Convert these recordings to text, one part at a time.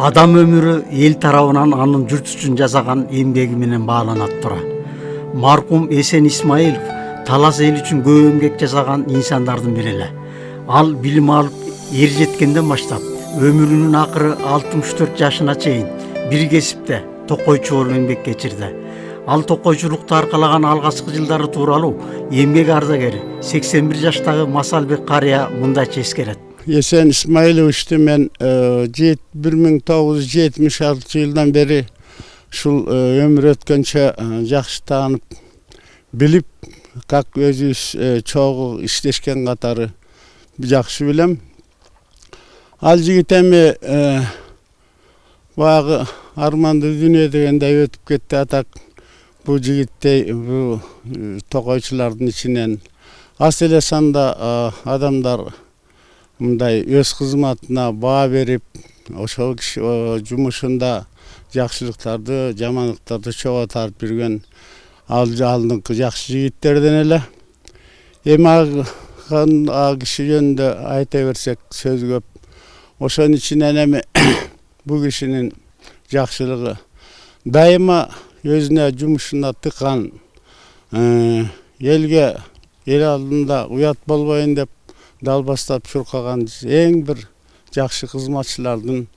Адам өмүрү эл тарабынан анын журт үчүн жасаган эмгеги менен бааланат тура. Маркум Эсен Исмаилов талас эл үчүн көп эмгек жасаган инсандардын бири эле. Ал билим алып эр жеткенден баштап өмүрүнүн акыры 64 жашына чейин бир кесипте токойчу болуп эмгек кечирди. Ал токойчулукту аркалаган алгачкы жылдары тууралуу эмгек ардагери 81 жаштагы Масалбек карыя мындайча эскерет. Эсен Исмаиловичти мен 1976 жылдан бери ушул өмүр өткөнчө жакшы таанып, билип, как өзүбүз чогуу иштешкен катары жакшы билем. Ал жигит эми баягы арманды дүйнө дегендей өтүп кетти. Атак бул жигиттей бул токойчулардын ичинен аз эле санда адамдар мындай өз кызматына баа берип, ошол киши жумушунда жакшылыктарды, жамандыктарды чогуу тартып жүргөн алдыңкы жакшы жигиттерден эле. Эми ал киши жөнүндө айта берсек сөз көп. Ошонун ичинен эми бул кишинин жакшылыгы дайыма өзүнө жумушуна тыккан, элге эл алдында уят болбойн деп далбастап чуркаган эң бир жакшы кызматчылардын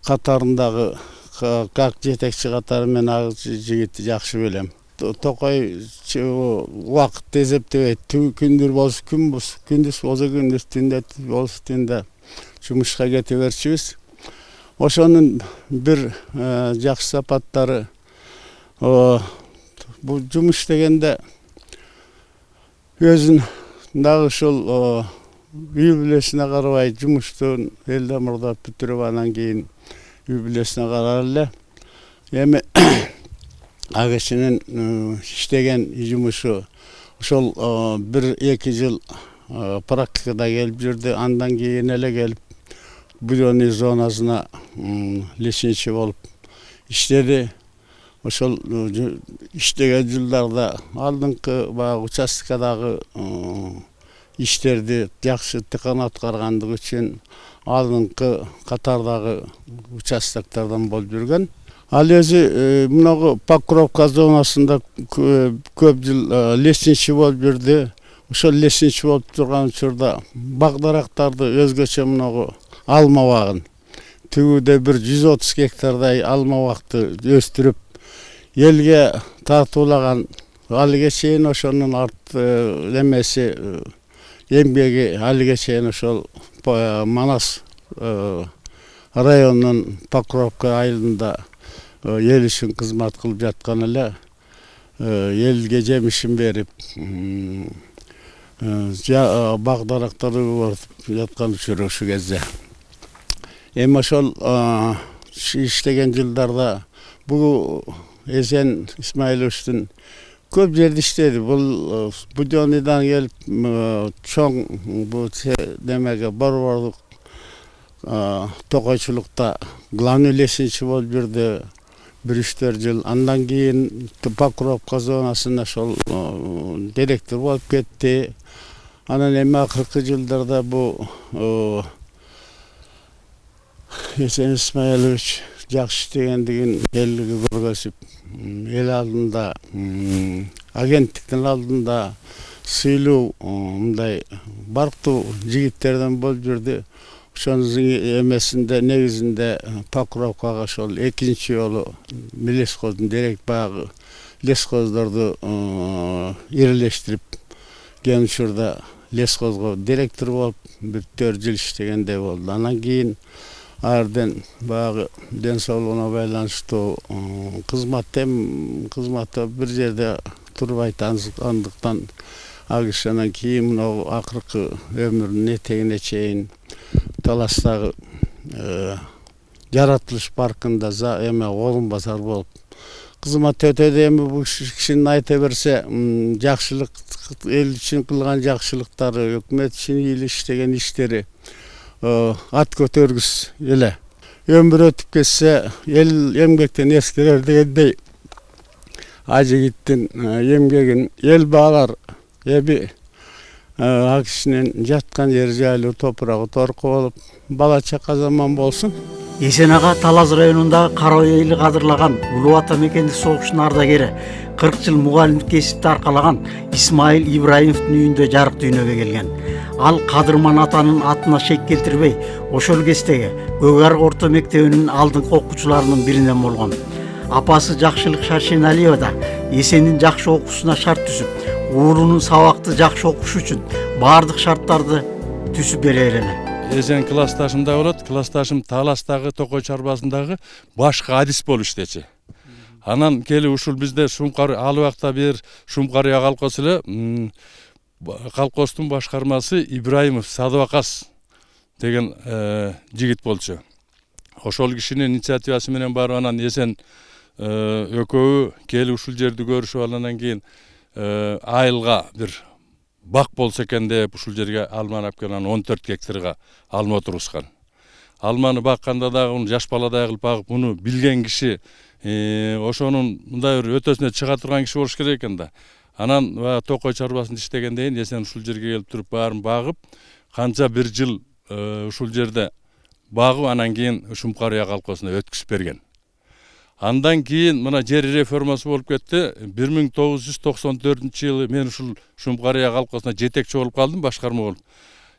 катарындагы, как жетекчи катары мен ал жигитти жакшы билем. Токой убакытты эсептебейт. Күндүр болсо күндүз болсо күндүз, түндө болсо түндө жумушка кете берчүбүз. Ошонун бир жакшы сапаттары бул жумуш дегенде өзүн дагы ушул үй бүлөсүнө карабай жумуштун элден мурдап бүтүрүп, анан кийин үй бүлөсүнө карар эле. Эми ал кишинин иштеген жумушу ошол 1-2 жыл практикада келип жүрдү. Андан кийин эле келип будённый зонасына лесничий болуп иштеди. Ошол иштеген жылдарда алдыңкы баягы участкадагы иштерди жакшы тыкан аткаргандыгы үчүн алдыңкы катардагы участоктордон болуп жүргөн. Ал өзү мынагы Покровка зонасында көп жыл лесничий болуп жүрдү. Ошол лесничий болуп турган учурда бак-дарактарды өзгөчө мынагы алма багын тигүүдө бир 130 гектардай алма бакты өстүрүп элге тартуулаган. Алыга чейин ошонун эмеси эмгеги алыга чейин ошол Манас районунун Покровка айылында эл үчүн кызмат кылып жаткан эле, элге жемишин берип, бак-дарактарды өртүп жаткан учуру ушул кезде. Эми ошол иштеген жылдарда бул Эсен Исмаиловичтин көп жерде иштеди. Бул будённыйдан келип чоң бул демеге борборлук токойчулукта главный лесничий болуп жүрдү 1-4 жыл. Андан кийин Покровка зонасына ошол директор болуп кетти. Анан эми акыркы жылдарда бул Эсен Исмаилович жакшы иштегендигин элге көргөзүп, эл алдында, агенттиктин алдында сыйлуу мындай барктуу жигиттерден болуп жүрдү. Ошонун эмесинде негизинде Покровкага ошол экинчи жолу лесхоздун баягы лесхоздорду ирилештирип келген учурда лесхозго директор болуп 4 жыл иштегендей болду. Анан кийин арден баягы ден соолугуна байланыштуу кызматта бир жерде турбайт, андыктан ал киши анан кийин мына акыркы өмүрүнүн этегине чейин Таластагы жаратылыш паркында эме орун басар болуп кызмат өтөдү. Эми бул кишинин айта берсе жакшылык, эл үчүн кылган жакшылыктары, өкмөт үчүн иштеген иштери ат көтөргүс эле. Өмүр өтүп кетсе эл эмгектен эскерер дегендей ал жигиттин эмгегин эл баалар. Эми ал кишинин жаткан жери жайлуу, топурагы торко болуп, бала чака заман болсун. Эсен ага Талас районундагы Кара Ой эли кадырлаган Улуу Ата мекендик согуштун ардагери, 40 жыл мугалимдик кесипти аркалаган Исмаил Ибраимовдун үйүндө жарык дүйнөгө келген. Ал Кадырман атанын атына шек келтирбей, ошол кездеги Көк Арык орто мектебинин алдыңкы окуучуларынын биринен болгон. Апасы Жакшылык Шаршеналиева да Эсендин жакшы окуусуна шарт түзүп, уулунун сабакты жакшы окушу үчүн баардык шарттарды түзүп бере эле. Эсен классташымда болот. Классташым Таластагы Токой чарбасындагы башкы адис болуп иштечи. Анан келип ушул бизде Шумкар ал убакта бир Шумкарыя колхозу эле колхоздун башкармасы Ибраимов Садыбакас деген жигит болчу. Ошол кишинин инициативасы менен барып анан Эсен экөө келип ушул жерди көрүшүп алгандан кийин айылга бир бак болсо экен деп ушул жерге алманы алып келип 14 гектарга алма отургузган. Алманы бакканда дагы жаш баладай кылып багып, муну билген киши, ошонун мындай бир өтөсүнө чыга турган киши болуш керек экен да. Анан Токой чарбасында иштегенден кийин Эсен ушул жерге келип туруп баарын багып, канча бир жыл ушул жерде багып, анан кийин Шумкарыя колхозуна өткүзүп берген. Андан кийин мына жер реформасы болуп кетти. 1994-жылы мен ушул Шумкарыя колхозуна жетекчи болуп калдым, башкарма болуп.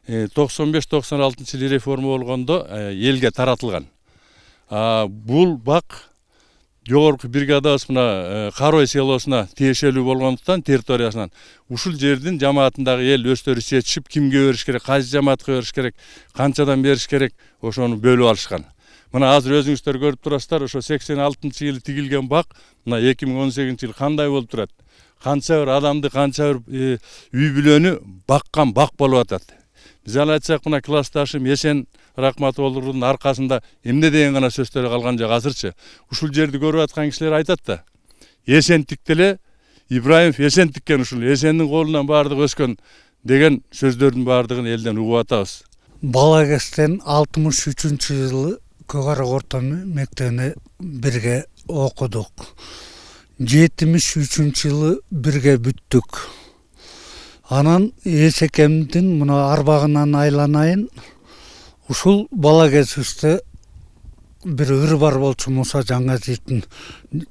95-96-жылы реформа болгондо элге таратылган. Бул бак жогорку бригадабыз мына Кара Ой селосуна тиешелүү болгондуктан территориясынан ушул жердин жамаатындагы эл өздөрү чечишип, кимге бериш керек, кайсы жамаатка бериш керек, канчадан бериш керек, ошону бөлүп алышкан. Мына азыр өзүңүздөр көрүп турасыздар, ошо 86-жылы тигилген бак мына 2018-жылы кандай болуп турат. Канча бир адамды, канча бир үй бүлөнү баккан бак болуп атат. Биз ал айтсак, мына классташым Эсен Рахматулловдун аркасында эмне деген гана сөздөр калган жок. Азырчы ушул жерди көрүп аткан кишилер айтат да. Эсен тиктеле, Ибраимов Эсен тиккен, ушул Эсендин колунан баардыгы өскөн деген сөздөрдүн баардыгын элден угуп атабыз. Бала кезден 63-жылы Көк Арык орто мектебине бирге окудук. 73-жылы бирге бүттүк. Анан эсекемдин мына арбагынан айланайын, ушул бала кезибизде бир ыр бар болчу, Муса Жаңгазиевдин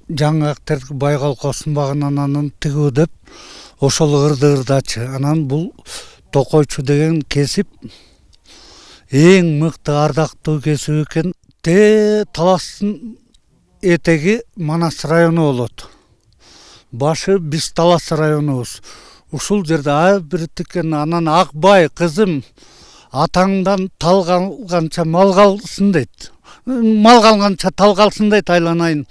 жаңгактер бай колхоздун багынан анан тигүү деп ошол ырды ырдачы. Анан бул Токойчу деген кесип эң мыкты ардактуу кесип экен. Таластын этеги Манас району болот. Башы биз Талас районубуз. Ушул жерде ар бир тиккен. Анан Акбай кызым атаңдан тал калганча мал калсын дейт. Мал калганча тал калсын дейт, айланайын.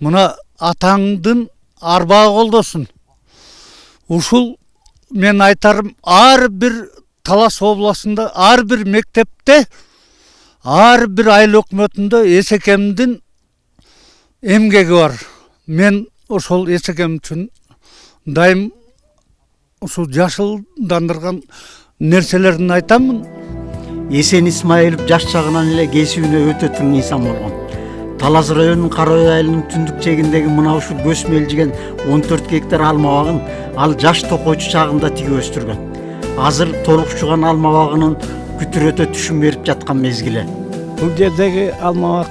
Мына атаңдын арбагы колдосун. Ушул мен айтарым, ар бир Талас областында, ар бир мектепте, ар бир айыл өкмөтүндө эсекемдин эмгеги бар. Мен ошол эсекем үчүн дайым ушул жашылдандырган нерселерин айтамын. Эсен Исмаилов жаш чагынан эле кесибине өтө тың инсан болгон. Талас районунун Кара Ой айылынын түндүк чегиндеги мына ушул көз мелжиген 14 гектар алма багын ал жаш Токойчу чагында тигип өстүргөн. Азыр толук чуган алма багынын күтүрөтө түшүм берип жаткан мезгили. Бул жердеги алма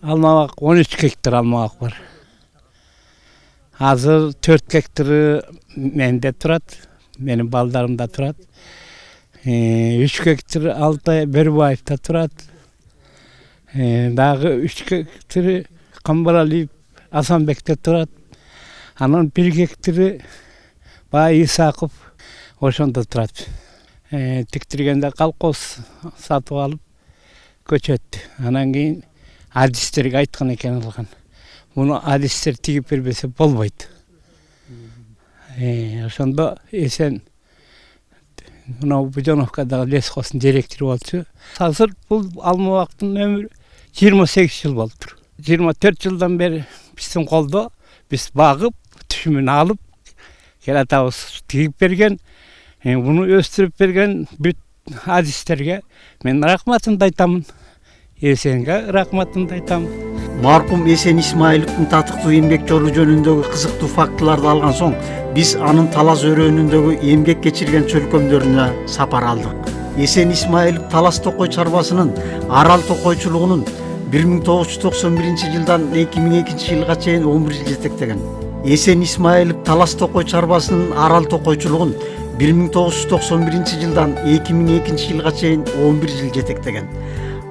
бак 13 гектар алма бак бар. Азыр 4 гектары менде турат, менин балдарымда турат. 3 гектар Алтай Бербаевда турат. Дагы 3 гектары Камбаралиев Асанбекте турат. Анан 1 гектары Бай Исаков ошондо турат. Тиктиргенде колхоз сатып алып көчөттү. Анан кийин адистерге айткан экен алган. Муну адистер тигип бербесе болбойт. Ошондо Эсен мына Бужановкадагы лесхоздун директору болчу. Азыр бул алма бактын өмүрү 28 жыл болуптур. 24 жылдан бери биздин колдо биз багып, түшүмүн алып, келатабыз тигип берген, буну өстүрүп берген бүт адистерге мен рахматымды айтамын. Эсенге рахматымды айтамын. Маркум Эсен Исмаиловдун татыктуу эмгек жолу жөнүндөгү кызыктуу фактыларды алган соң биз анын Талас өрөөнүндөгү эмгек кечирген чөлкөмдөрүнө сапар алдык. Эсен Исмаилов Талас Токой чарбасынын арал токойчулугунун 1991 жылдан 2002 жылга чейин 11 жыл жетектеген. Эсен Исмаилов Талас Токой чарбасынын арал токойчулугун 1991 жылдан 2002 жылга чейин 11 жыл жетектеген.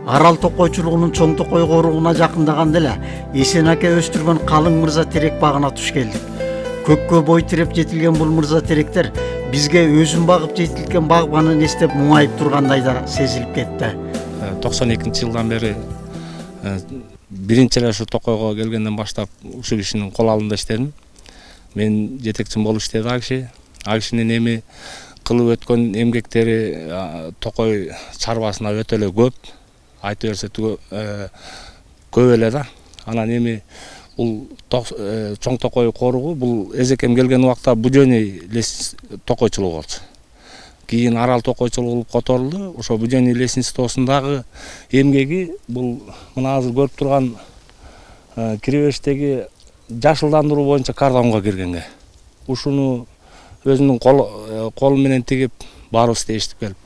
Арал токойчулугунун чоң токой коругуна жакындаганда эле Эсен аке өстүргөн калың мырза терек багына туш келдик. Көккө бой тиреп жетилген бул мырза теректер бизге өзүн багып жетилген багбанын эстеп муңайып тургандай да сезилип кетти. 92 жылдан бери биринчи эле ушу токойго келгенден баштап ушул кишинин кол алдында иштедим. Мен жетекчим болуп иштеди ал кишинин эми кылып өткөн эмгектери токой чарбасына өтө эле көп. Айтып берсе көп эле да. Анан эми бул чоң токой коругу бул эзекем келген убакта Будённый лес токойчулугу болчу. Кийин арал токойчулугу болуп которулду. Ошо Будённый лестницасындагы эмгеги бул мына азыр көрүп турган киребештеги жашылдандыруу боюнча кардамга киргенге. Ушуну өзүнүн колу менен тигип баарыбыз тийиштип келип.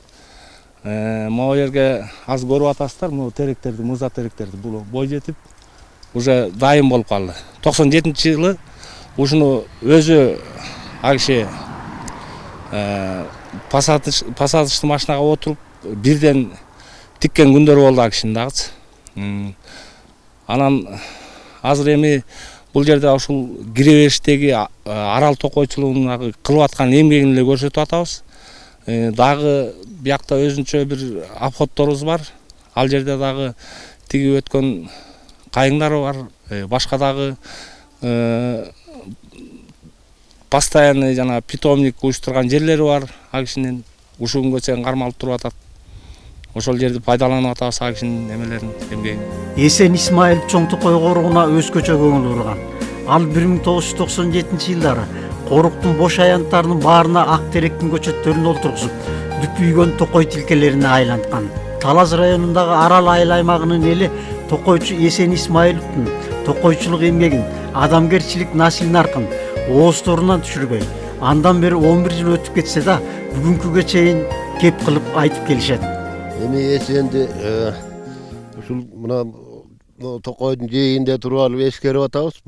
Могу жерге аз көрүп атасыздар, могу теректерди, мырза теректерди бул бой жетип уже дайым болуп калды. 97-жылы ушуну өзү ал киши пассатыштын машинага отуруп бирден тиккен күндөрү болду ал кишинин дагычы. Анан азыр эми бул жерде ушул киребештеги арал токойчулугуна кылып аткан эмгегин эле көрсөтүп атабыз. Дагы биякта өзүнчө бир обходторубуз бар. Ал жерде дагы тигип өткөн кайыңдары бар, башка дагы постоянный жана питомник уюштурган жерлери бар. Ал кишинин ушул күнгө чейин кармалып туруп атат. Ошол жерди пайдаланып атабыз ал кишинин эмелерин, эмгегин. Эсен Исмаилов чоң токой коругуна өзгөчө көңүл бурган. Ал 1997 жылдары коруктун бош аянттарынын баарына ак теректин көчөттөрүн олтургузуп, дүпүйгөн токой тилкелерине айланткан. Талас районундагы Арал айыл аймагынын эли токойчу Эсен Исмаиловдун токойчулук эмгегин, адамгерчилик насилин аркын оозторунан түшүрбөй, андан бери 11 жыл өтүп кетсе да, бүгүнкүгө чейин кеп кылып айтып келишет. Эми Эсенди ушул мына токойдун жээгинде туруп алып эскерип атабыз.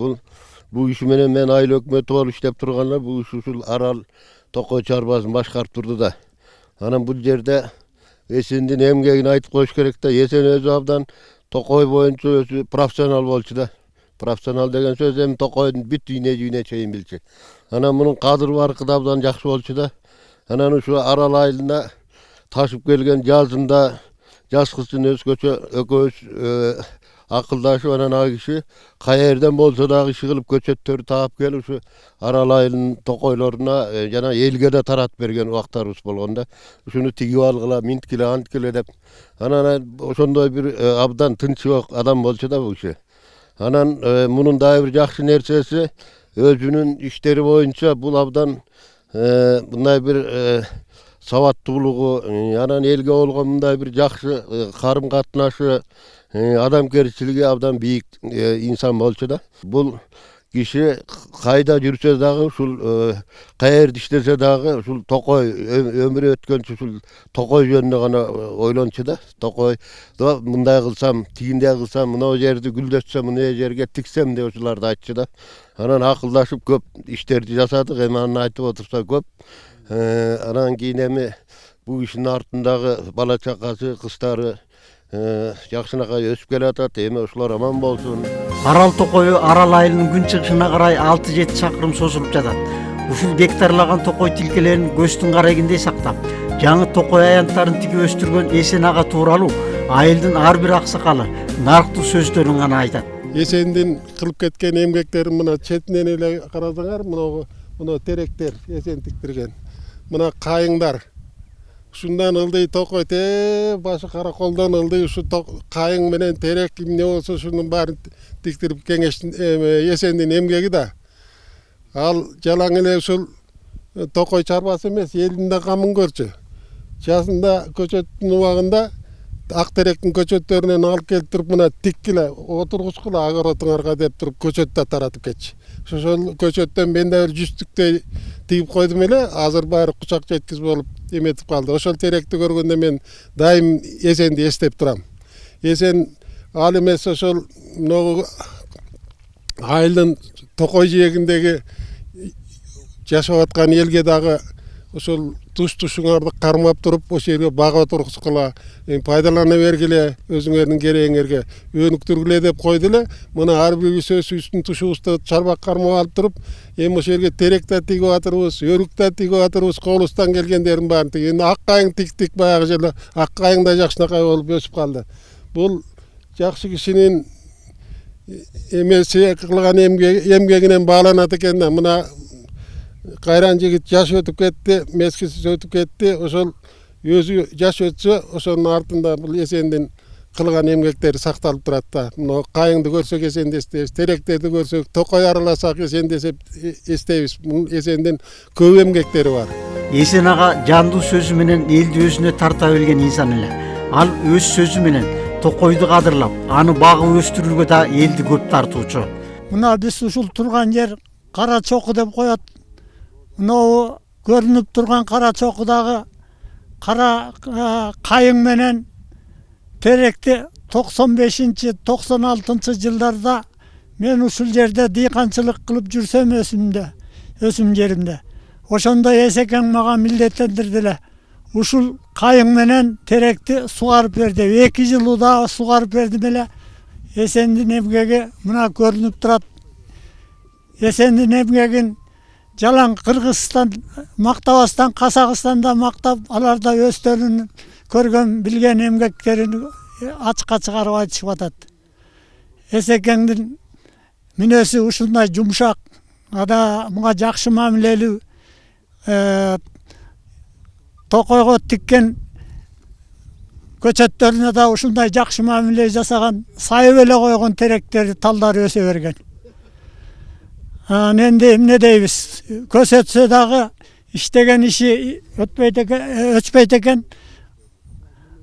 Бул иши менен мен айыл өкмөтү болуп иштеп турганда бул ушул Арал токой чарбасын башкарып турду да. Анан бул жерде Эсендин эмгегин айтып коюш керек да. Эсен өзү абдан токой боюнча өзү профессионал болчу да. Профессионал деген сөз эми токойдун бүт ийне чейин билчү. Анан мунун кадыр баркы да абдан жакшы болчу да. Анан ушу Арал айылына ташып келген жазында жаш кыздын өзгөчө экөөбүз акылдашып анан ал киши кай жерден болсо дагы иши кылып көчөттөрү таап келип ушу Арал айылынын токойлоруна жана элге да таратып берген убактарыбыз болгон да. Ушуну тигип алгыла, минткиле, анткиле деп. Анан ошондой бир абдан тынчбок адам болчу да бул киши. Анан мунун дагы бир жакшы нерсеси өзүнүн иштери боюнча бул абдан мындай бир сабаттуулугу, анан элге болгон мындай бир жакшы карым катнашы, адамгерчилиги абдан бийик инсан болчу да. Бул киши кайда жүрсө дагы ушул кай жерде иштесе дагы ушул токой өмүрү өткөнчө ушул токой жөнүндө гана ойлончу да. Токойдо мындай кылсам, тигиндей кылсам, мына жерди гүлдөтсөм, мына жерге тиксем деп ушуларды айтчу да. Анан акылдашып көп иштерди жасадык, эми аны айтып отурса көп. Анан кийин эми бул кишинин артындагы бала чакасы, кыздары жакшынакай өсүп келатат. Эми ушулар аман болсун. Арал токою Арал айылынын күн чыгышына карай 6-7 чакырым созулуп жатат. Ушул гектарлаган токой тилкелерин көздүн карайгиндей сактап, жаңы токой аянттарын тигип өстүргөн Эсен ага тууралуу айылдын ар бир аксакалы нарктуу сөздөрүн гана айтат. Эсендин кылып кеткен эмгектерин мына четинен эле карасаңар, мына теректер Эсен тиктирген. Мына кайыңдар. Ушундан ылдый токой башы караколдон ылдый ушу кайың менен терек эмне болсо ушунун баарын тиктирип кеңештин Эсендин эмгеги да. Ал жалаң эле ушул токой чарбасы эмес, элдин да камын көрчү. Жазында көчөттүн убагында ак теректин көчөттөрүнөн алып келип туруп мына тиккиле отургучкула огородуңарга деп туруп көчөт да таратып кетчү. Ошол көчөттөн мен да бир 100 тигип койдум эле, азыр баары кучак жеткиз болуп эметип калды. Ошол теректи көргөндө мен дайым Эсенди эстеп турам. Эсен ал эмес ошол могу айылдын Токой жээгиндеги жашап аткан элге дагы ошол туш-тушуңарды кармап туруп ошол жерге бага отургузгула, пайдалана бергиле, өзүңөрдүн керегиңерге өнүктүргүлө деп койду эле. Мына ар бирибиз өзүбүздүн тушубузду чарбак кармап алып туруп, эми ошол жерге терек да тигип атырбыз, өрүк да тигип атырбыз, колубуздан келгендерин баарын тигип. Эми ак кайың тиктик, баягы жерде ак кайың да жакшынакай болуп өсүп калды. Бул жакшы кишинин эмеси кылган эмгегинен бааланат экен да. Мына кайран жигит жаш өтүп кетти, мезгилсиз өтүп кетти. Ошол өзү жаш өтсө, ошонун артында бул Эсендин кылган эмгектери сакталып турат да. Мына кайыңды көрсөк Эсенди эстейбиз, теректерди көрсөк, Токой араласак Эсенди эстейбиз. Бул Эсендин көп эмгектери бар. Эсен ага жандуу сөзү менен элди өзүнө тарта билген инсан эле. Ал өз сөзү менен Токойду кадырлап, аны багып өстүрүүгө да элди көп тартуучу. Мына биз ушул турган жер Кара Чоку деп коет. Мына көрүнүп турган Кара Чокудагы кара кайың менен теректи 95-96 жылдарда мен ушул жерде дыйканчылык кылып жүрсөм өсүм жеримде. Ошондо Эсекең мага милдеттендирди эле. Ушул кайың менен теректи сугарып берди. 2 жыл удаа сугарып бердим эле. Эсендин эмгеги мына көрүнүп турат. Эсендин эмгегин жалаң Кыргызстан мактабастан Казакстанда мактап, аларда өздөрүнүн көргөн билген эмгектерин ачыкка чыгарып айтышып атат. Эсекеңдин мүнөзү ушундай жумшак, ада мага жакшы мамилелүү, Токойго тиккен көчөттөрүнө да ушундай жакшы мамиле жасаган, сайып эле койгон теректери талдары өсө берген. Энди эмне дейбиз? Көрсөтсө дагы иштеген иши өчпөйт экен.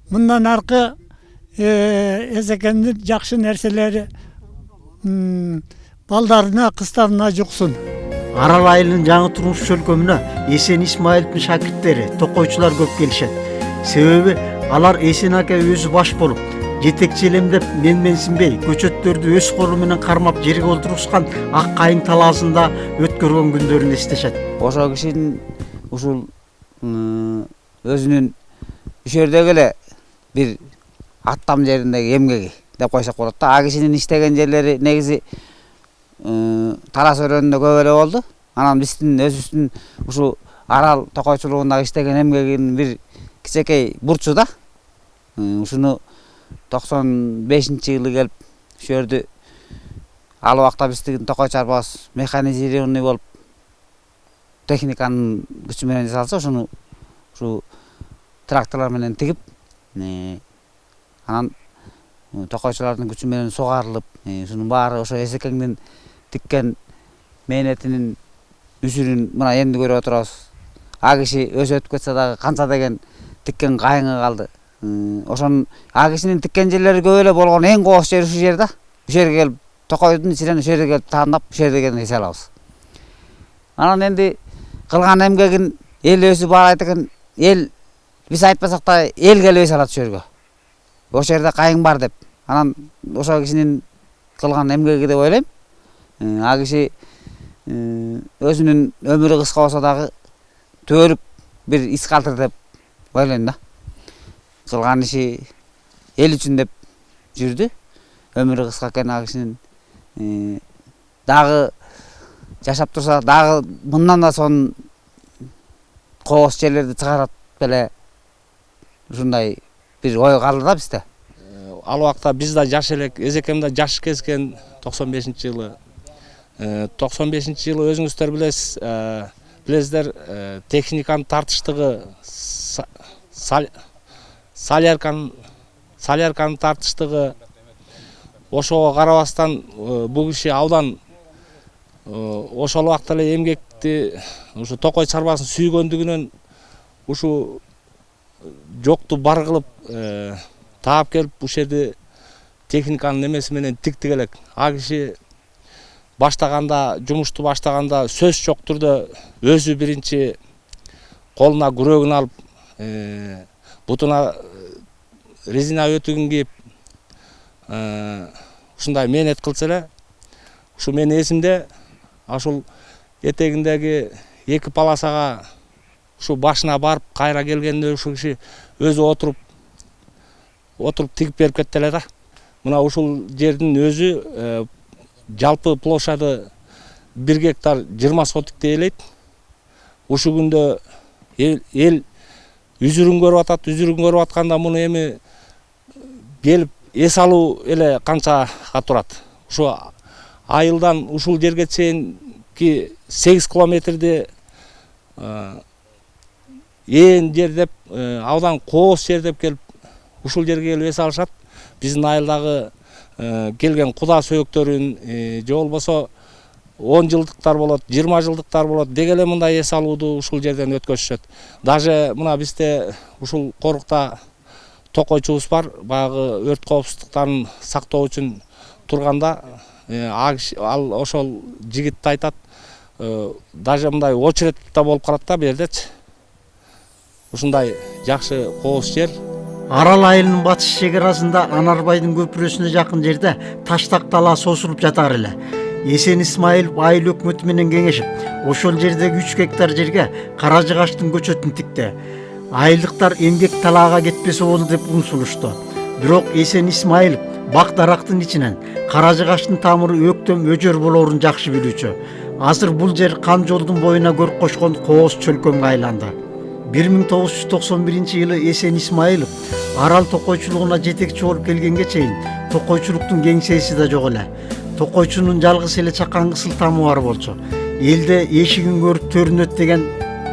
Мындан аркы Эсекеңдин жакшы нерселери балдарына, кыздарына жуксун. Арал айылынын жаңы турмуш чөлкөмүнө Эсен Исмаиловдун шакирттери, токойчулар көп келишет. Себеби алар Эсен ака өзү баш болуп, жетекчилемдеп менсинбей, көчөттөрдү өз колу менен кармап жерге олтургузган ак кайың талаасында өткөргөн күндөрүн эстешет. Ошол кишинин ушул өзүнүн ушердеги эле бир аттам жериндеги эмгеги деп койсок болот да. А кишинин иштеген жерлери негизи Тарас өрөөнүндө көп эле болду. Анан биздин өзүбүздүн ушу арал токойчулугунда иштеген эмгегинин бир кичинекей бурчу да. Ушуну 95-жылы келип ушул жерди ал убакта биздин токой чарбабыз механизированный болуп техниканын күчү менен жасалса, ошону ушу тракторлор менен тигип, анан токойчулардын күчү менен сугарылып, ушунун баары ошо Эсекеңдин тиккен мээнетинин үсүрүн мына эмди көрүп отурабыз. А киши өзү өтүп кетсе дагы канча деген тиккен кайыңы калды. Ошонун а кишинин тиккен жерлери көп эле болгон эң кооз жери ушул жер да. Ушул жерге келип Токойдун ичинен ушул жерге келип таандап ушул жерде экен эсе алабыз. Анан энди кылган эмгегин эл өзү баалайт экен. Эл биз айтпасак да эл келип эсе алат ушул жерге. Ошол жерде кайың бар деп. Анан ошол кишинин кылган эмгеги деп ойлойм. А киши өзүнүн өмүрү кыска болсо дагы төөлүк бир из калтырды деп ойлойм да. Кылган иши эл үчүн деп жүрдү. Өмүрү кыска экен а кишинин дагы жашап турса дагы мындан да сонун кооз жерлерди чыгарат беле ушундай бир ой калды да бизде. Ал убакта биз да жаш элек, Эсекем да жаш кезген 95-жылы. 95-жылы өзүңүздөр билесиздер, техниканын тартыштыгы, солярканын тартыштыгы, ошого карабастан бул киши абдан ошол убакта эле эмгекти, ушу Токой чарбасын сүйгөндүгүнөн ушу жокту бар кылып таап келип ушул жерди техниканын эмеси менен тиктик элек. А киши баштаганда, жумушту баштаганда сөз жок түрдө өзү биринчи колуна күрөгүн алып бутуна резина өтүгүн кийип ушундай мээнет кылса эле ушу менин эсимде ушул этегиндеги 2 полосага ушу башына барып кайра келгенде ушул киши өзү отуруп тигип берип кетти эле да. Мына ушул жердин өзү жалпы площаdı 1 гектар 20 сотиктей элейт. Ушу күндө эл үзүрүн көрүп атат. Үзүрүн көрүп атканда муну эми келип эс алуу эле канчага турат. Ушу айылдан ушул жерге чейинки 8 километрди ээн жер деп, абдан кооз жер деп келип ушул жерге келип эс алышат. Биздин айылдагы келген куда сөөктөрүн же болбосо 10 жылдыктар болот, 20 жылдыктар болот деги эле мындай эс алууду ушул жерден өткөзүшөт. Даже мына бизде ушул корукта токойчубуз бар, баягы өрт коопсуздуктарын сактоо үчүн турганда ал ошол жигит айтат, даже мындай очередь да болуп калат да бу жердечи. Ушундай жакшы кооз жер. Арал айылынын батыш чекарасында Анарбайдын көпүрөсүнө жакын жерде таштак дала сосулуп жатар эле. Эсен Исмаилов айыл өкмөтү менен кеңешип, ошол жердеги 3 гектар жерге каражыгаштын көчөтүн тикти. Айылдыктар эмгек талаага кетпесе болду деп умсулушту. Бирок Эсен Исмаилов бак дарактын ичинен каражыгаштын тамыры өктөм өжөр болоорун жакшы билүүчү. Азыр бул жер кан жолдун боюна көрк кошкон кооз чөлкөмгө айланды. 1991-жылы Эсен Исмаилов арал токойчулугуна жетекчи болуп келгенге чейин токойчулуктун кеңсеси да жок эле. Токойчунун жалгыз эле чакан кысылтамы бар болчу. Элде эшигин көрүп төрүнөт деген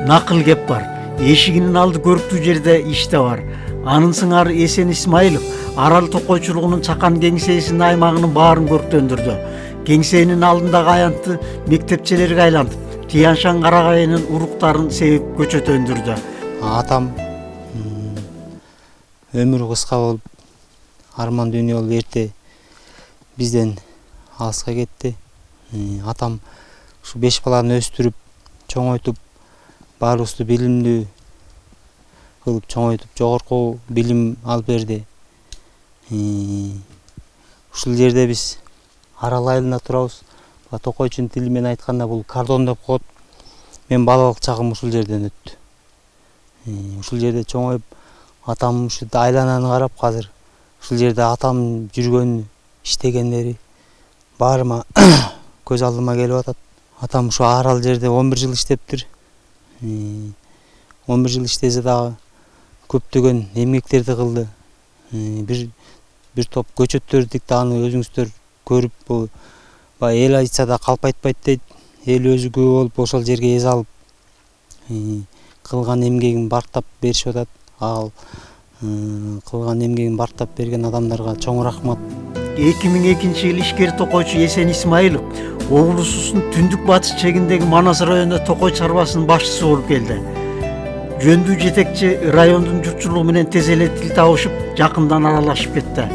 накыл кеп бар. Эшигинин алды көрүктүү жерде иште бар. Анын сыңары Эсен Исмаилов арал токойчулугунун чакан кеңсесинин аймагынын баарын көрктөндүрдү. Кеңсенин алдындагы аянтты мектепчелерге айлантып, Тияншан Карагайынын уруктарын себеп көчөтөндүрдү. Атам өмүрү кыска болуп, арман дүйнө болуп эрте бизден алыска кетти. Атам ушу 5 баланы өстүрүп, чоңойтуп, баарыбызды билимдүү кылып чоңойтуп, жогорку билим алып берди. Ушул жерде биз арал айылында турабыз. Токойчунун тили менен айтканда бул кордон деп коет. Мен балалык чагым ушул жерден өттү. Ушул жерде чоңоюп, атам ушу айлананы карап азыр ушул жерде атам жүргөн, иштегендери баарыма көз алдыма келип атат. Атам ушу арал жерде 11 жыл иштептир. 11 жыл иштесе дагы көптөгөн эмгектерди кылды. Бир топ көчөттөрдү тикти, аны өзүңүздөр көрүп, бул эл айтса да калп айтпайт дейт. Эл өзү күбө болуп ошол жерге эс алып кылган эмгегин бартап беришип атат. Ал кылган эмгегин бартап берген адамдарга чоң рахмат. 2002-жылы ишкер токойчу Эсен Исмаилов облусубуздун түндүк батыш чегиндеги Манас районунда токой чарбасынын башчысы болуп келди. Жөндүү жетекчи райондун журтчулугу менен тез эле тил табышып, жакындан аралашып кетти.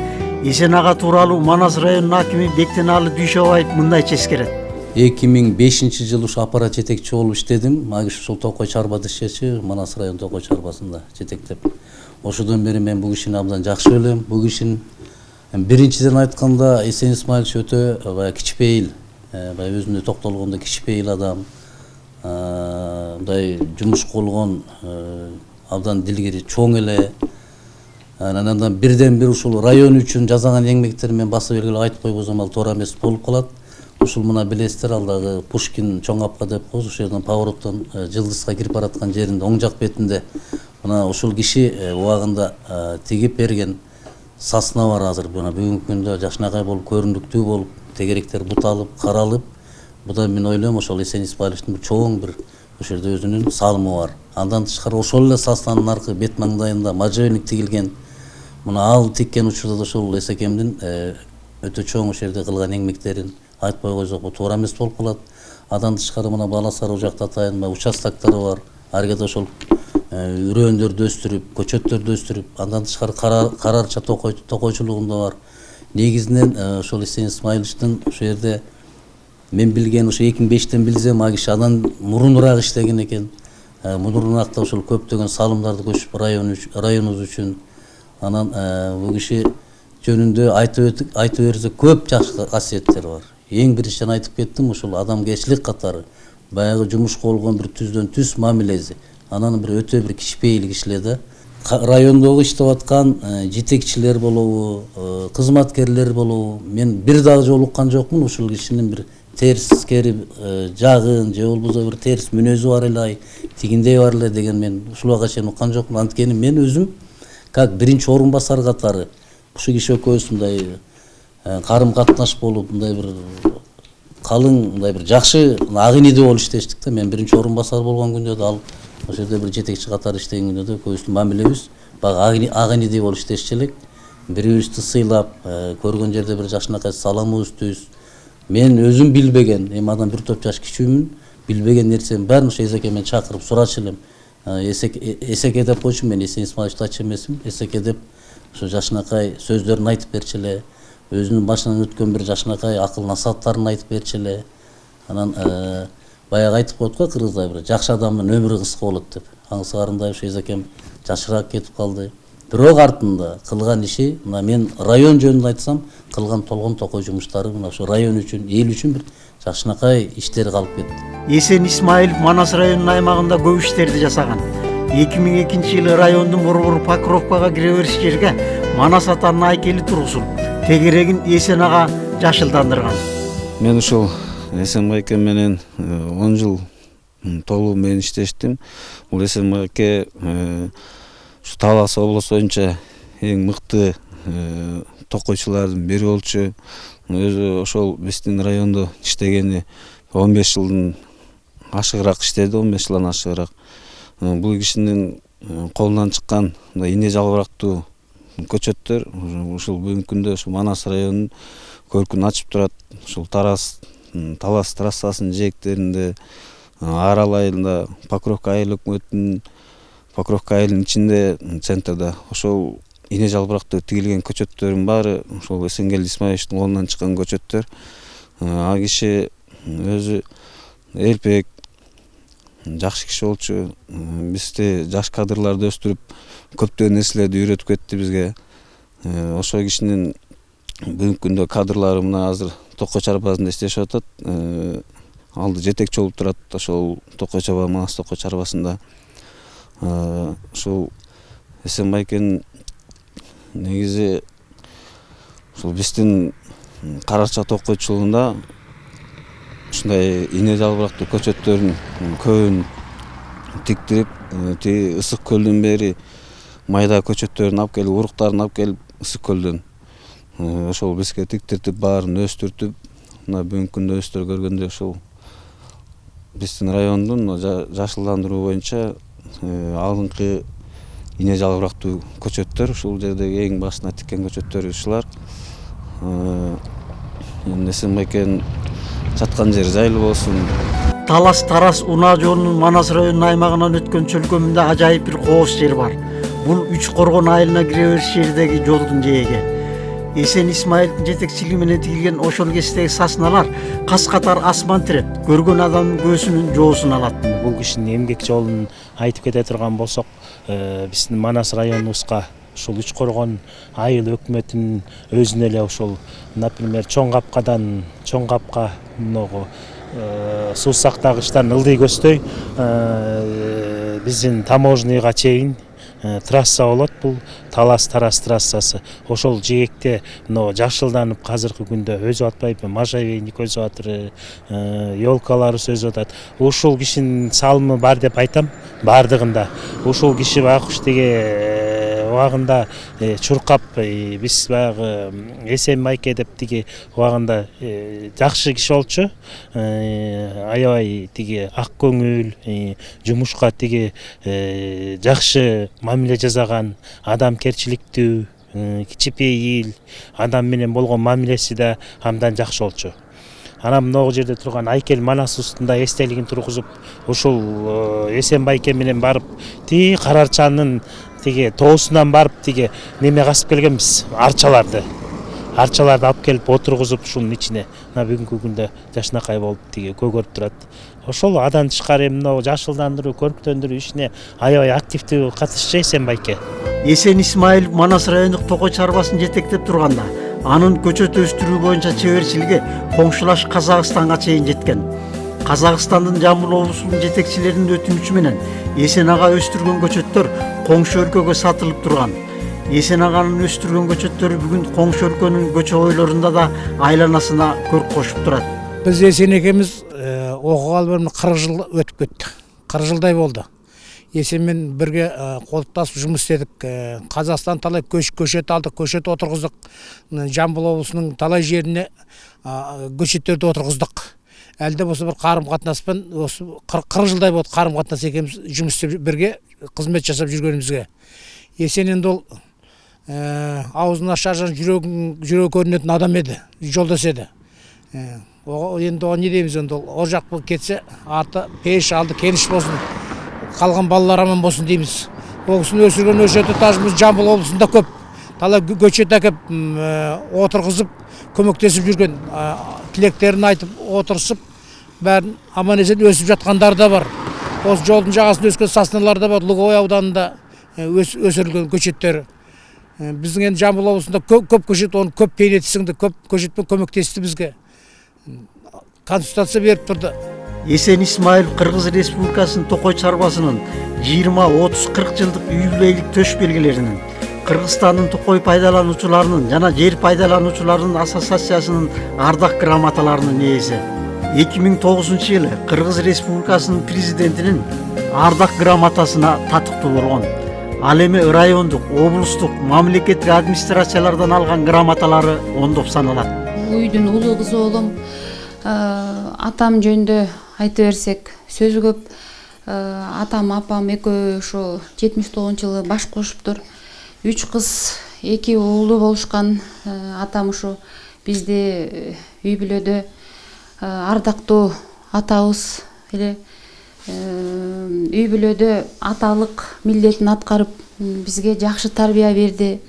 Эсен ага тууралуу Манас районунун акими Бектеналы Дүйшөбаев мындайча эскерет. 2005-жылы ушу аппарат жетекчи болуп иштедим. Агиш ушул токой чарбада иштечи, Манас район токой чарбасында жетектеп. Ошодон бери мен бул кишини абдан жакшы билем. Бул кишинин биринчиден айтканда Эсен Исмаилович өтө кичпейил, өзүнө токтолгондо кичпейил адам. Мындай жумуш кылган, абдан дилгири, чоң эле. Анан бирден бир ушул район үчүн жасаган эмгектери мен баса белгилеп айтып койбосом ал туура эмес болуп калат. Ушул мына билесиздер, алдагы Пушкин чоң апка деп коебуз, ошол жерден повороттон Жылдызга кирип бараткан жеринде оң жак бетинде мына ушул киши убагында тигип берген сасна бар. Азыр мына бүгүнкү күндө жакшынакай болуп, көрүндүктүү болуп, тегеректер буталып, каралып. Бу да мен ойлойм ошол Эсен Исмаиловичтин чоң бир ошол жерде өзүнүн салымы бар. Андан тышкары ошол эле саснанын аркы бет маңдайында можжевельник тигилген. Мына ал тиккен учурда ошол эсекемдин өтө чоң ошол жерде кылган эмгектерин айтпай койсок туура эмес болуп калат. Андан тышкары мына Бала Сары жакта атайын участоктары бар. Аргада ошол үрөөндөрдү өстүрүп, көчөттөрдү өстүрүп, андан тышкары карарча токойчулугунда бар. Негизинен ошол Эсен Исмаиловичтин ошол жерде мен билген ошо 2005-тен билсем, ал киши андан мурунураак иштеген экен. мурунакта ушул көптөгөн салымдарды көчүп районубуз үчүн анан бул киши жөнүндө айтып берсек көп жакшы касиеттери бар. Эң биринчиден айтып кеттим, ушул адамгерчилик катары баягы жумушка болгон бир түздөн түз мамилеси, анан бир өтө бир кичпейли кишилер да. Райондогу иштеп аткан жетекчилер болобу, кызматкерлер болобу, мен бир дагы жолуккан жокмун ушул кишинин бир терскери жагын же болбосо бир терс мүнөзү бар эле, тигиндей бар эле деген мен ушулга чейин уккан жокмун. Анткени мен өзүм как биринчи орун басар катары ушул киши экөөбүз мындай карым катнаш болуп, мындай бир калың, мындай бир жакшы ак инеде болуп иштештик да. Мен биринчи орун басар болгон күндө да ал ошол жерде бир жетекчи катары иштеген күндө да экөөбүздүн мамилебиз баягы ак инедей болуп иштешчү элек. Бири-бирибизди сыйлап, көргөн жерде бир жакшынакай саламыбызды мен өзүм билбеген, эми адам бир топ жаш кичүүмүн, билбеген нерсенин баарын ошо Эсеке мен чакырып сурачу элем. Эсеке деп койчумун, мен Эсен Исмаиловичти айтчу эмесмин. Эсеке деп ошо жакшынакай сөздөрүн айтып берчү эле, өзүнүн башынан өткөн бир жакшынакай акыл насааттарын айтып берчү эле. Анан баягы айтып коет го кыргызда бир жакшы адамдын өмүрү кыска болот деп. Аңсыгарындай ошо Эсекем жашыраак кетип калды. Бирок артында кылган иши, мына мен район жөнүндө айтсам, кылган толгон токой жумуштары мына ошо район үчүн, эл үчүн бир жакшынакай иштери калып кетти. Эсен Исмаилов Манас районунун аймагында көп иштерди жасаган. 2002-жылы райондун борбору Покровкага кире бериш жерге Манас атанын айкели тургузулуп, тегерегин Эсен ага жашылдандырган. Мен ушул Эсен байке менен 10 жыл толуу менен иштештим. Бул Эсен байке ушу Талас облусу боюнча эң мыкты токойчулардын бири болчу. Өзү ошол биздин райондо иштегени 15 жылдын ашыгыраак иштеди, 15 жылдан ашыгыраак. Бул кишинин колунан чыккан ине жалбырактуу көчөттөр ушул бүгүнкү күндө ушу Манас районунун көркүн ачып турат. Ушул Талас трассасынын жээктеринде, Арал айылында, Покровка айыл өкмөтүнүн Покровка айылынын ичинде, центрде ошол ине жалбырактуу тигилген көчөттөрдүн баары ошол Эсенгел Исмаиловичтин колунан чыккан көчөттөр. А киши өзү элпек, жакшы киши болчу. Бизди жаш кадрларды өстүрүп, көптөгөн нерселерди үйрөтүп кетти бизге. Ошол кишинин бүгүнкү күндө кадрлары мына азыр Токой чарбасында иштешип атат. Алды жетекчи болуп турат ошол Токой чарба, Манас Токой чарбасында. Ушул Эсен байкенин негизи ушул биздин Карача токойчулугунда ушундай ине жалбырактуу көчөттөрдүн көбүн тиктирип, тиги Ысык көлдөн бери майда көчөттөрдүн алып келип, уруктарын алып келип Ысык көлдөн ошол бизге тиктиртип, баарын өстүртүп, мына бүгүнкү күндө өстүрө көргөндө ошол биздин райондун жашылдандыруу боюнча алынкы ине жалбырактуу көчөттөр, ушул жердеги эң башына тиккен көчөттөр ушулар. Эсен байкенин жаткан жери жайлуу болсун. Талас-Тарас унаа жолунун Манас районунун аймагынан өткөн чөлкөмүндө ажайып бир кооз жер бар. Бул Үч Коргон айылына кире бериш жердеги жолдун жээги. Эсен Исмаиловдун жетекчилиги менен тигилген ошол кесиптеги сасналар кас катар асман тиреп, көргөн адамдын көзүнүн жоосун алат. Бул кишинин эмгек жолун айтып кете турган болсок, биздин Манас районубузга ушул Үч Коргон айыл өкмөтүнүн өзүнө эле ушул, например, Чоң Капка многу суу сактагычтан ылдый көздөй биздин таможныйга чейин трасса болот. Бул Талас-Тарас трассасы. Ошол жээкте жашылданып азыркы күндө өзүп атпайбы, можжевельник өзүп атыр, ёлкалары өзүп атат. Ушул кишинин салымы бар деп айтам, бардыгында. Ушул киши баягы тиги убагында чуркап, биз баягы Эсен байке деп тиги убагында жакшы киши болчу. Аябай тиги ак көңүл, жумушка тиги жакшы мамиле жасаган, адамгерчиликтүү, кичипейил, адам менен болгон мамилеси да абдан жакшы болчу. Анан могу жерде турган Айкел Манас устунда эстелигин тургузуп, ушул Эсен байке менен барып, тиги Карачанын тиги тоосунан барып тиги неме касып келгенбиз, арчаларды. арчаларды алып келип отургузуп ушунун ичине мына бүгүнкү күндө жашынакай болуп тиги көгөрүп турат. Ошол андан тышкары мына жашылдандыруу, көрктөндүрүү ишине аябай активдүү катышчу Эсен байке. Эсен Исмаилов Манас райондук токой чарбасын жетектеп турганда анын көчөт өстүрүү боюнча чеберчилиги коңшулаш Казакстанга чейин жеткен. Казакстандын Жамбыл облусунун жетекчилеринин өтүнүчү менен Эсен ага өстүргөн көчөттөр коңшу өлкөгө сатылып турган. Эсен аганын өстүргөн көчөттөрү бүгүн коңшу өлкөнүн көчө бойлорунда да айланасына көрк кошуп турат. Биз Эсен экебиз окугалы 40 жыл өтүп кетти. 40 жылдай болду. Эсен менен бирге колукташып жумуш истедик. Казакстан талай көчөт алдык, көчөт отургуздук. Жамбыл облусунун талай жерине көчөттөрдү отургуздук. Әлде болсо бир карым-катнаспен 40 жылдай болду карым-катнас экебиз жумуш істеп бирге кызмет жасап жүргөнүбүзгө. Эсен енді ол аузын ашажан жүрегі көрінетін адам еді, жолдас еді. Енді оған не дейміз, енді ол жақ бұл кетсе, арты пеш алды кеніш болсын, қалған балалар аман болсын дейміз. Ол кісіні өсірген өшеті тажымыз Жамбыл облысында көп. Талай көчет әкеп отырғызып, көмектесіп жүрген, тілектерін айтып, отырысып, бәрін аман есен өсіп жатқандар да бар. Осы жолдың жағасын өскен сасыналар да бар, Луговой ауданында өсірілген көчеттері. Біздің енді Жамбыл облысында көп көчет, оны көп пейнетісіңді, көп көчетпен көмектесті бізге. Консультация беріп тұрды. Эсен Исмаилов Кыргыз Республикасынын токой чарбасынын 20-30-40 жылдык үй бүлөлүк төш белгилеринин, Кыргызстандын токой пайдалануучуларынын жана жер пайдалануучуларынын ассоциациясынын ардак грамоталарынын ээси. 2009-жылы Кыргыз Республикасынын президентинин ардак грамотасына татыктуу болгон. Ал эми райондук, облустук, мамлекеттик администрациялардан алган грамоталары ондоп саналат. Үйдүн улуу кызы болом. Атам жөнүндө айта берсек, сөзү көп. Атам, апам экөө ошо 79-жылы баш кошуптур. 3 кыз, 2 уулу болушкан. Атам ошо бизде үй бүлөдө ардактуу атабыз эле үй бүлөдө аталык милдетин аткарып бизге жакшы тарбия берди.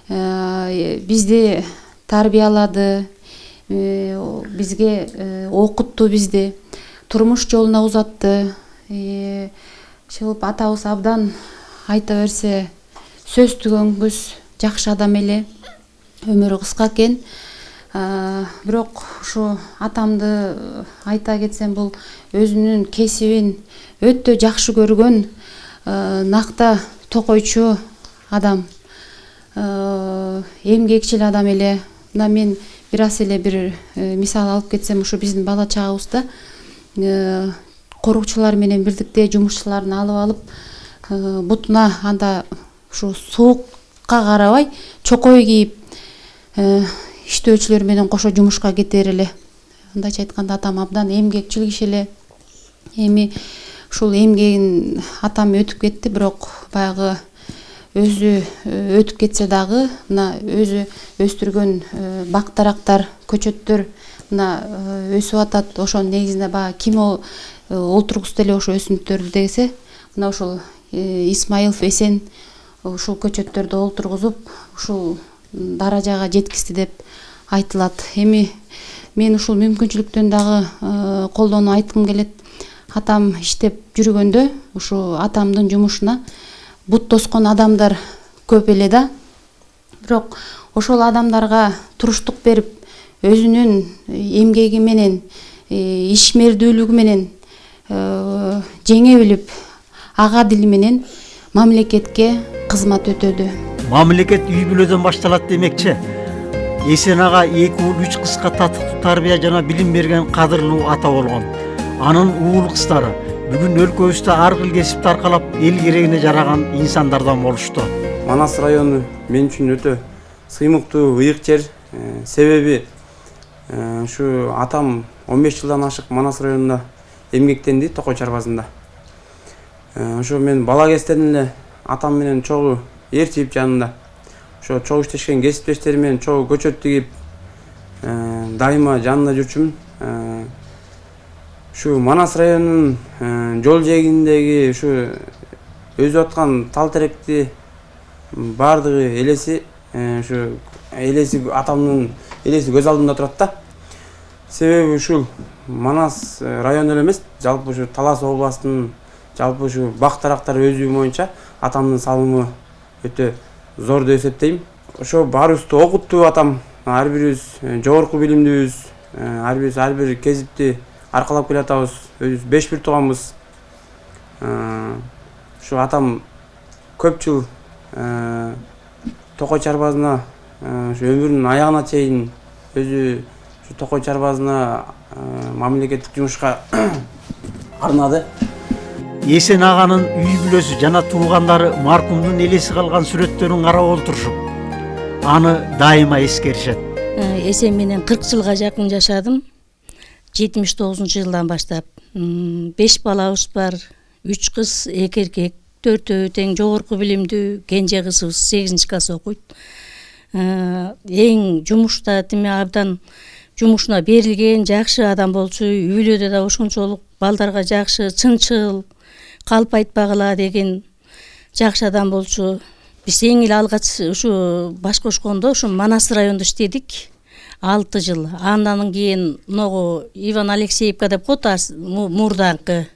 Бизди тарбиялады, бизге окутту, бизди турмуш жолуна узатты. Шылып атабыз абдан айта берсе сөз түгөнгүз жакшы адам эле. Өмүрү кыска экен. Бирок ушу атамды айта кетсем, бул өзүнүн кесибин өтө жакшы көргөн накта токойчу адам, эмгекчил адам эле. Мына мен бир аз эле бир мисал алып кетсем, ушу биздин бала чагыбызда корукчулар менен бирдикте жумушчуларын алып бутуна анда ушу суукка карабай чокой кийип иштөөчүлөр менен кошо жумушка кетер эле. Мындайча айтканда атам абдан эмгекчил киши эле. Эми ушул эмгегин атам өтүп кетти, бирок баягы өзү өтүп кетсе дагы мына өзү өстүргөн бак-дарактар, көчөттөр мына өсүп атат. Ошонун негизинде баягы ким олтургузду эле ошо өсүмдүктөрдү десе, мына ушул Исмаилов Эсен ушул көчөттөрдү олтургузуп, ушул даражага жеткизди деп айтылат. Эми мен ушул мүмкүнчүлүктөн дагы колдонуп айткым келет. Атам иштеп жүргөндө ушу атамдын жумушуна бут тоскон адамдар көп эле да. Бирок ошол адамдарга туруштук берип, өзүнүн эмгеги менен, ишмердүүлүгү менен жеңе билип, ага дили менен мамлекетке кызмат өтөдү. Мамлекет үй бүлөдөн башталат демекчи. Эсен ага 2 уул 3 кызга татыктуу тарбия жана билим берген кадырлуу ата болгон. Анын уул кыздары бүгүн өлкөбүздө ар кыл кесипти аркалап эл керегине жараган инсандардан болушту. Манас району мен үчүн өтө сыймыктуу, ыйык жер. Себеби ушу атам 15 жылдан ашык Манас районунда эмгектенди, токой чарбасында. Ошо мен бала кезден эле атам менен чогуу ээрчип жанында. Ошо чогуу иштешкен кесиптештерим менен чогуу көчөт тигип дайыма жанында жүрчүмүн. Ушу Манас районунун жол жээгиндеги ушу өсүп аткан тал теректи баардыгы элеси ушу элеси атамдын элеси көз алдымда турат да. Себеби ушул Манас району эле эмес, жалпы ушу Талас областынын жалпы ушу бак тарактар өзү боюнча атамдын салымы өтө зор деп эсептейм. Ошо баарыбызды окутту атам. Ар бирибиз жогорку билимдүүбүз, ар бир кезипти аркалап келатабыз. Өзүбүз 5 бир тууганбыз. Ушу атам көп жыл токой чарбазына ушу өмүрүнүн аягына чейин өзү ушу токой чарбазына мамлекеттик жумушка арнады. Эсен аганын үй бүлөсү жана туугандары маркумдун элеси калган сүрөттөрүн карап отурушуп, аны дайыма эскеришет. Эсен менен 40 жылга жакын жашадым. 79-жылдан баштап 5 балабыз бар, 3 кыз, 2 эркек, 4 тең жогорку билимдүү, кенже кызыбыз 8-класс окуйт. Эң жумушта тиме абдан жумушуна берилген, жакшы адам болчу, үй бүлөдө да ошончолук балдарга жакшы, чынчыл, калп айтпагыла деген жакшы адам болчу. Биз эң эле алгач ушу баш кошкондо ушу Манас районунда иштедик 6 жыл. Андан кийин могу Иван Алексеевка деп коет, мурдаңкы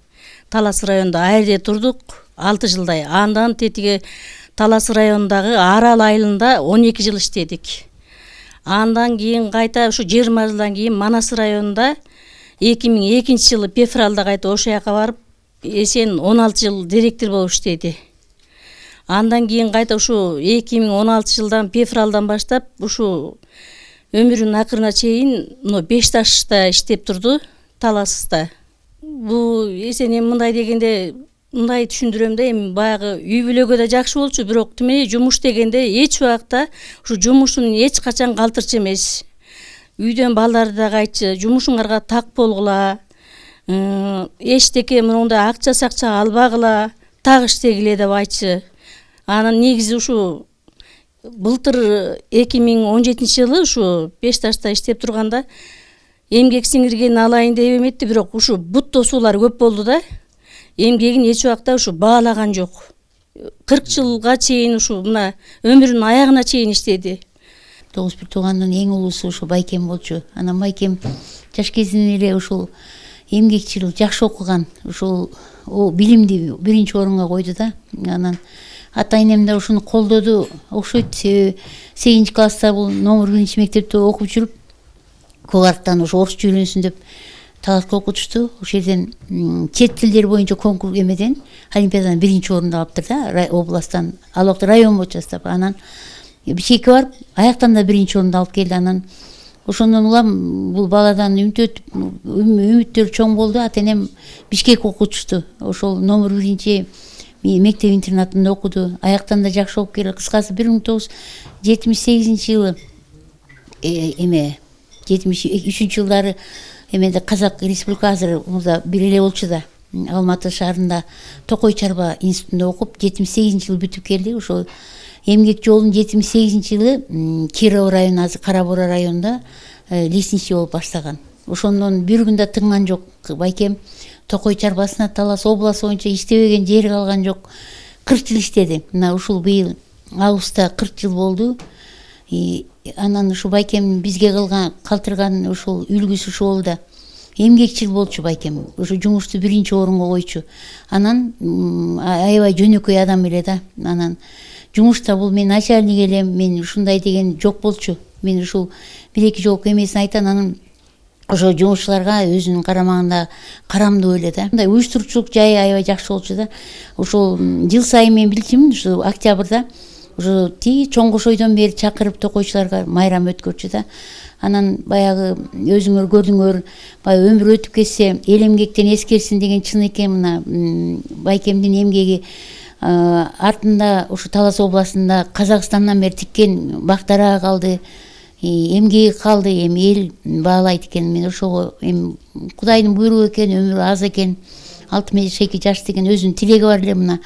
Талас районунда айрде турдук 6 жылдай. Андан тетиги Талас районундагы Арал айылында 12 жыл иштедик. Андан кийин кайта ушу 20 жылдан кийин Манас районунда 2002 жылы Пефралда кайта ошол жака барып, Эсен 16 жыл директор болуп иштеди. Андан кийин кайта ушу 2016 жылдан Пефралдан баштап ушу өмүрүнүн акырына чейин 5 ташта иштеп турду, Таласта. Бул Эсен мындай дегенде мындай түшүндүрөм да, эми баягы үй бүлөгө да жакшы болчу, бирок тиме жумуш дегенде эч убакта ушу жумушун эч качан калтырчу эмес. Үйдөн балдары да кайтчу, жумушуңарга так болгула, эчтеке мындай акча сакча албагыла, так иштегиле деп айтчу. Анан негизи ушу былтыр 2017 жылы ушу 5 ташта иштеп турганда эмгек сиңирген алайын деп эметти, бирок ушу бут тосуулар көп болду да. Эмгегин эч убакта ушу баалаган жок. 40 жылга чейин ушу мына өмүрүнүн аягына чейин иштеди. 9 бир туугандын эң улуусу ушу Байкем болчу. Анан Байкем жаш кезинен эле ушул эмгекчил, жакшы окуган, ушул билимди биринчи орунга койду да. Анан ата энем да ушуну колдоду окшойт. Себеби 8-класста бул номер 1 мектепте окуп жүрүп, Когарттан ушу орусча үйрөнсүн деп Таласка окутушту. Ошол жерден чет тилдер боюнча конкурс эмеден олимпиададан 1 орунду алыптыр да, областтан, ал убакта район болчу астап. Анан Бишкекке барып, аяктан да 1 орунду алып келди. Анан ошондон улам бул баладан үмүттөр чоң болду. Ата энем Бишкекке окутушту. Ошол номер 1 мектеп интернатында окуду. Аяктан да жакшы окуп келди. Кыскасы 1978 жылы 73 жылдары эмеде Казак Республика азыр мурда бир эле болчу да. Алматы шаарында Токой Чарба институтунда окуп 78 жылы бүтүп келди. Ошол эмгек жолун 78 жылы Киров району, азыр Кара-Бура районунда лесничий болуп баштаган. Ошондон бир күн да тынган жок. Байкем Токой Чарбасына Талас областы боюнча иштебеген жери калган жок. 40 жыл иштеди. Мына ушул быйыл августта 40 жыл болду. Анан ушу Байкем бизге калтырган ушул үлгүсү ушул болду да. Эмгекчил болчу Байкем. Ушу жумушту 1 орунга койчу. Анан аябай жөнөкөй адам эле да. Анан жумушта бул мен начальник элем, мен ушундай деген жок болчу. Мен ушул 1-2 жолку эмесин айтам, анан ошо жумушчуларга өзүнүн карамагында карамдуу эле да. Мындай уюштуруучулук жайы аябай жакшы болчу да. Ошол жыл сайын мен билчүмүн, ушу октябрда ушу чоң кошойдон бери чакырып токойчуларга майрам өткөрчү да. Анан баягы өзүңөр көрдүңөр, баягы өмүр өтүп кетсе эл эмгектен эскерсин деген чын экен. Мына Байкемдин эмгеги артында ушу Талас областында Казакстандан бери тиккен бактара калды, эмгеги калды, эми эл баалайт экен. Мен ошого эми Кудайдын буйругу экен, өмүрү аз экен, 62 жаш деген өзүнүн тилеги бар эле. Мына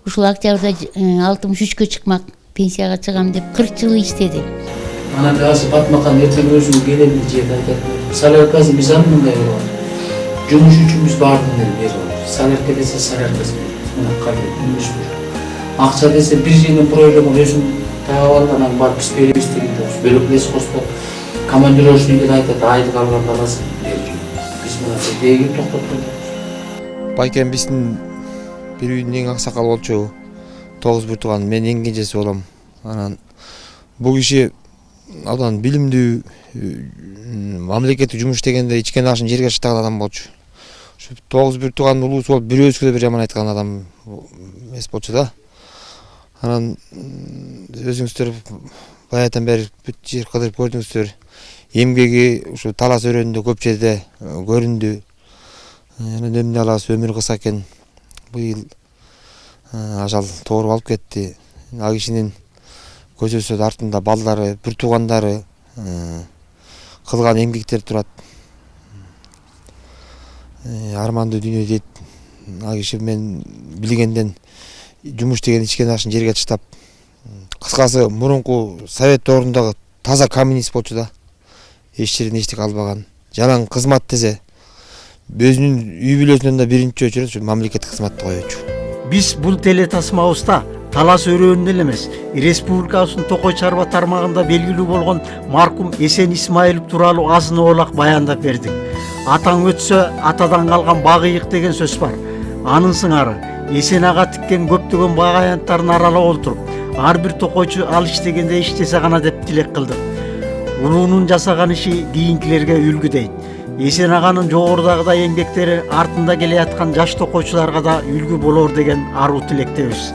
ушул октябрда 63-кө чыкмак, пенсияга чыгам деп 40 жыл иштеди. Анан азыр Батмакан эртең өзү келем жерде айтат. Соляркасы мыйзам мындай болот. Жумуш үчүн биз баардыгын берип атабыз. Солярка десе соляркасы, мына калет, акча десе бир жерден пройлогон өзүм тагабалдан барып биз беребиз дегенде бөлөк лесхоздо командировочный деп айтат, айды калганда аласың. Биз мына деги токтоттук. Байкем биздин бир үйдүн эң аксакал болчу. 9 бир тууган, мен эң кенжеси болом. Анан бул киши абдан билимдүү, мамлекеттик жумуш иштегенде ичкен ашын жерге чыштаган адам болчу. Ушу 9 бир тууган улуусу болуп бирөөбүзгө да бир жаман айткан адам эмес болчу да. Анан өзүңүздөр баягыдан бери бүт жер кыдырып көрдүңүздөр. Эмгеги ушу талас өрөөнүндө көп жерде көрүндү. Анан эмне алабыз, өмүр кыса экен. Быйыл ажал тооруп алып кетти. Ал кишинин көзөсү артында балдары, бир туугандары, кылган эмгектер турат. Армандуу дүйнө дейт. Ал киши мен билгенден жумуш деген ичкен ашын жерге чыштап. Кыскасы мурунку совет доорундагы таза коммунист болчу да. Эч жерден эчтеке албаган. Жалаң кызмат десе өзүнүн үй бүлөсүнөн да биринчи өчүрөт мамлекеттик кызматты койчу. Биз бул теле тасмабызда талас өрөөнүн эле эмес, республикабыздын Токой Чарба тармагында белгилүү болгон маркум Эсен Исмаилов тууралуу азын оолак баяндап бердик. Атаң өтсө атадан калган баг ыйык деген сөз бар. Анын сыңары Эсен ага тиккен көптөгөн баг аянттарын аралап олтуруп, ар бир токойчу ал иштегенде иштесе гана деп тилек кылдык. Улуунун жасаган иши кийинкилерге үлгү дейт. Эсен аганын жогорудагыдай эмгектери артында келе аткан жаш токойчуларга да үлгү болор деген аруу тилектебиз.